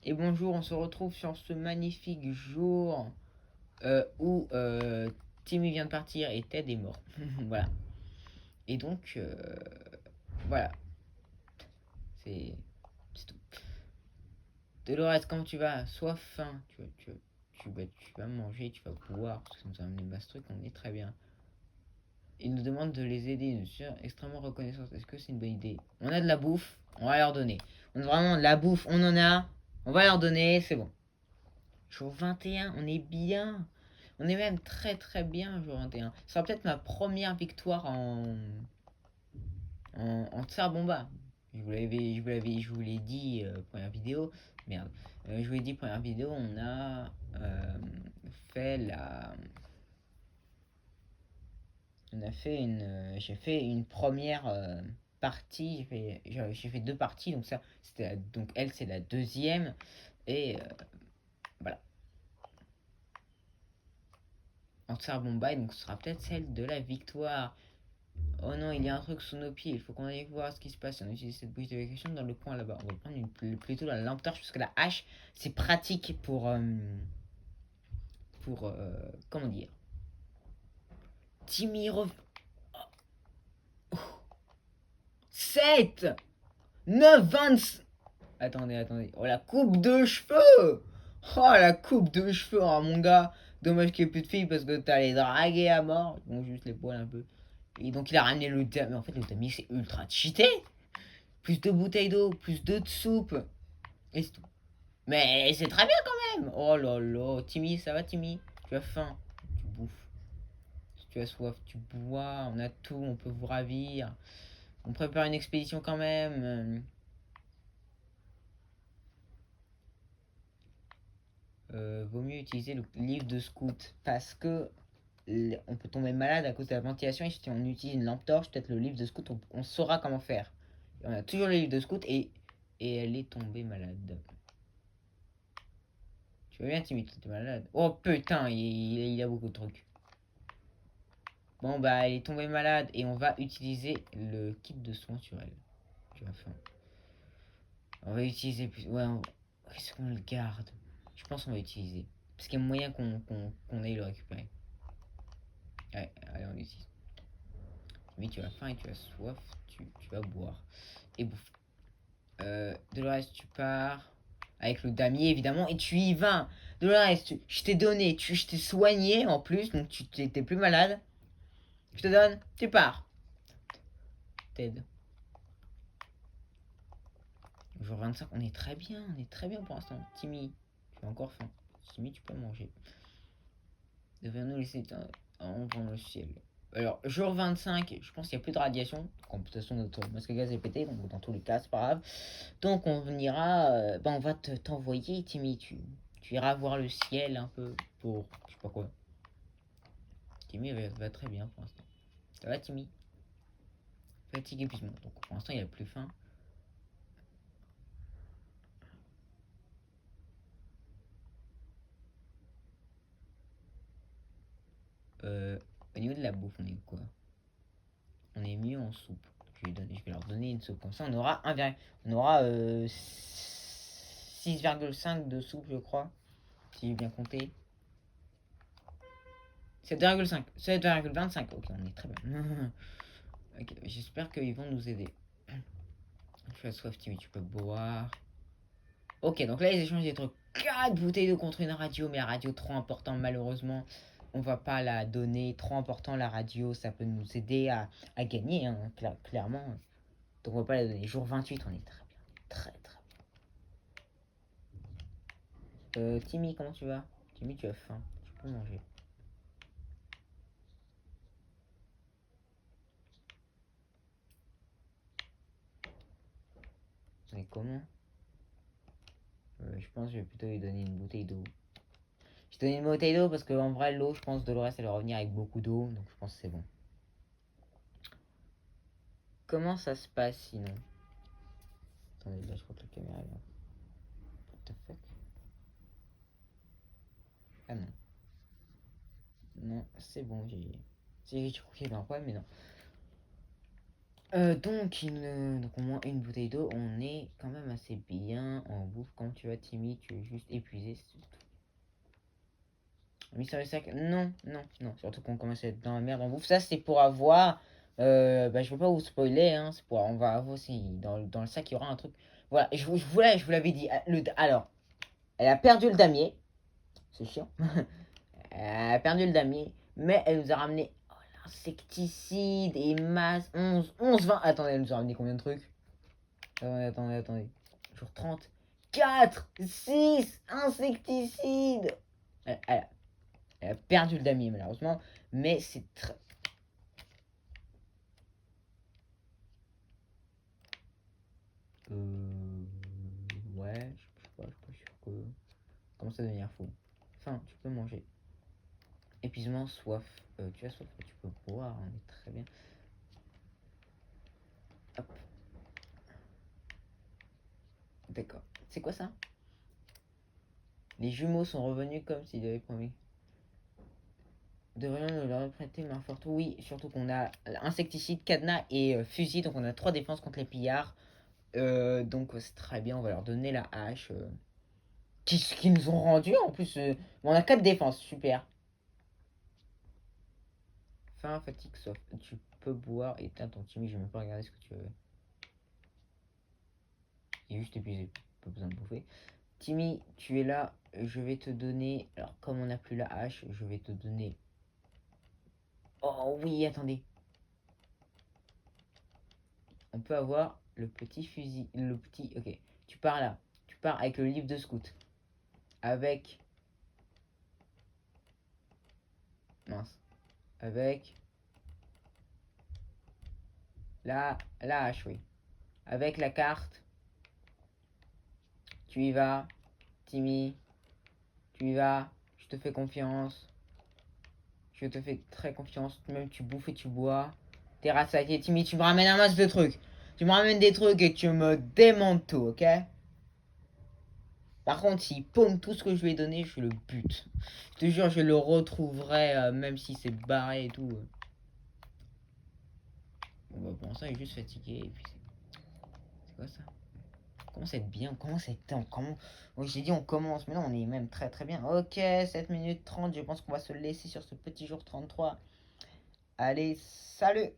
Et bonjour, on se retrouve sur ce magnifique jour où Timmy vient de partir et Ted est mort. Voilà. Et donc, voilà, c'est c'est tout. Dolores, comment tu vas? Sois faim. Tu vas manger, tu vas boire, parce que ça nous a amené ce truc, on est très bien. Ils nous demandent de les aider, nous sommes extrêmement reconnaissants. Est-ce que c'est une bonne idée? On a de la bouffe, on va leur donner. On a vraiment de la bouffe, on en a, on va leur donner, c'est bon. Jour 21, on est bien. On est même très très bien jour 21. Ce sera peut-être ma première victoire en Tsar Bomba. Je vous l'ai dit première vidéo. Merde. Je vous l'ai dit première vidéo, on a fait la. On a fait une. J'ai fait une première partie. J'ai fait deux parties. Donc ça, donc elle c'est la deuxième. Et voilà. En Tsar Bomba, donc ce sera peut-être celle de la victoire. Oh non, il y a un truc sous nos pieds, il faut qu'on aille voir ce qui se passe. On utilise cette bouche d'évacuation dans le coin là-bas. On va prendre plutôt la lampe torche parce que la hache, c'est pratique comment dire. Timmy rev... 7 9 20. Attendez. Oh, la coupe de cheveux. Oh, la coupe de cheveux, oh, mon gars. Dommage qu'il n'y ait plus de filles parce que t'as les draguer à mort. Bon, juste les poils un peu. Et donc, il a ramené le damier. Mais en fait, le damier, c'est ultra cheaté. Plus de bouteilles d'eau, plus de soupe. Et c'est tout. Mais c'est très bien quand même. Oh là là. Timmy, ça va Timmy? Tu as faim? Tu bouffes. Si tu as soif, tu bois. On a tout, on peut vous ravir. On prépare une expédition quand même. Vaut mieux utiliser le livre de scout. Parce que on peut tomber malade à cause de la ventilation. Et si on utilise une lampe torche, peut-être le livre de scout, on saura comment faire. Et on a toujours le livre de scout et elle est tombée malade. Tu vas bien Timmy, t'es malade. Oh putain, il a beaucoup de trucs. Bon bah elle est tombée malade et on va utiliser le kit de soins sur elle. Tu vas faire. On va utiliser plus. Ouais, est-ce qu'on le garde? Je pense qu'on va utiliser. Parce qu'il y a moyen qu'on aille le récupérer. Ouais, allez on l'utilise. Mais tu as faim et tu as soif, tu vas boire. Et bouffer. Dolores, tu pars. Avec le damier évidemment. Et tu y vas. Dolores, je t'ai donné. Je t'ai soigné en plus. Donc tu t'es plus malade. Je te donne. Tu pars. Ted. Jour 25, on est très bien pour l'instant. Timmy, tu as encore faim. Timmy, tu peux manger. Devrions-nous laisser en prendre le ciel. Alors, jour 25, je pense qu'il n'y a plus de radiation. De toute façon, notre masque à gaz est pété, donc dans tous les cas, c'est pas grave. Donc, on ira. On va t'envoyer, Timmy. Tu iras voir le ciel un peu pour. Je sais pas quoi. Timmy va très bien pour l'instant. Ça va, Timmy? Fatigue, épuisement. Donc, pour l'instant, il a plus faim. Au niveau de la bouffe, on est quoi? On est mieux en soupe. Je vais leur donner une soupe. Comme ça, on aura 6,5 de soupe, je crois. Si j'ai bien compté. 7,5. 7,25. Ok, on est très bien. Ok, j'espère qu'ils vont nous aider. Tu as soif, Timmy, tu peux boire. Ok, donc là, ils échangent des trucs. 4 bouteilles d'eau contre une radio, mais la radio trop important, malheureusement. On va pas la donner. Trop important, la radio, ça peut nous aider à gagner, hein, clairement. Donc on va pas la donner. Jour 28, on est très bien. Très très bien. Timmy, comment tu vas? Timmy, tu as faim. Tu peux manger. Mais comment? Je pense que je vais plutôt lui donner une bouteille d'eau. Je vais donner une bouteille d'eau parce qu'en vrai, l'eau, je pense, Dolores, elle va revenir avec beaucoup d'eau. Donc je pense que c'est bon. Comment ça se passe sinon? Attendez, là, je crois que la caméra est là. What the fuck? Ah non. Non, c'est bon, j'ai. Je crois qu'il y avait un problème, mais non. Donc au moins une bouteille d'eau, on est quand même assez bien en bouffe. Quand tu vas Timmy, tu es juste épuisé, c'est tout. Mystérieux sac, non, non, non. Surtout qu'on commence à être dans la merde en bouffe. Ça, c'est pour avoir. Bah, je veux pas vous spoiler, hein. C'est pour, on va avoir aussi. Dans le sac, il y aura un truc. Voilà, je vous l'avais dit. Alors, elle a perdu le damier. C'est chiant. Elle a perdu le damier. Mais elle nous a ramené insecticide et masse. 20. Attendez, elle nous a ramené combien de trucs? Attendez. Jour 30. 4, 6 insecticides. Elle a perdu le damier, malheureusement. Mais c'est très. Ouais, je sais pas, je suis pas sûr que. Commence à devenir fou. Enfin, tu peux manger. Épuisement, soif. Tu as soif, tu peux boire, on est très bien. Hop. D'accord. C'est quoi ça? Les jumeaux sont revenus comme s'ils avaient promis. Devrions nous leur prêter main forte. Oui, surtout qu'on a insecticide, cadenas et fusil. Donc on a 3 défenses contre les pillards. Donc c'est très bien, on va leur donner la hache. Qui nous ont rendu en plus. On a 4 défenses, super. Faim, fatigue, soif. Tu peux boire et éteindre ton Timmy, je vais même pas regarder ce que tu veux. Il est juste épuisé, pas besoin de bouffer. Timmy, tu es là, je vais te donner. Alors, comme on n'a plus la hache, je vais te donner. Oh oui, attendez. On peut avoir le petit fusil. Le petit. Ok. Tu pars là. Tu pars avec le livre de scout. Avec. Mince. Avec. La hache, oui. Avec la carte. Tu y vas. Timmy. Tu y vas. Je te fais confiance. Je te fais très confiance. Même tu bouffes et tu bois. T'es rassasié. Timmy, tu me ramènes un masse de trucs. Tu me ramènes des trucs et tu me démontes tout, ok? Par contre, s'il paume tout ce que je lui ai donné, je le bute. Je te jure, je le retrouverai, même si c'est barré et tout. Bon, bah, pour l'instant, il est juste fatigué. Et puis c'est quoi ça? On commence à être bien. On commence à être temps. Comment. Oui, j'ai dit on commence, mais non, on est même très très bien. Ok, 7 minutes 30. Je pense qu'on va se laisser sur ce petit jour 33. Allez, salut!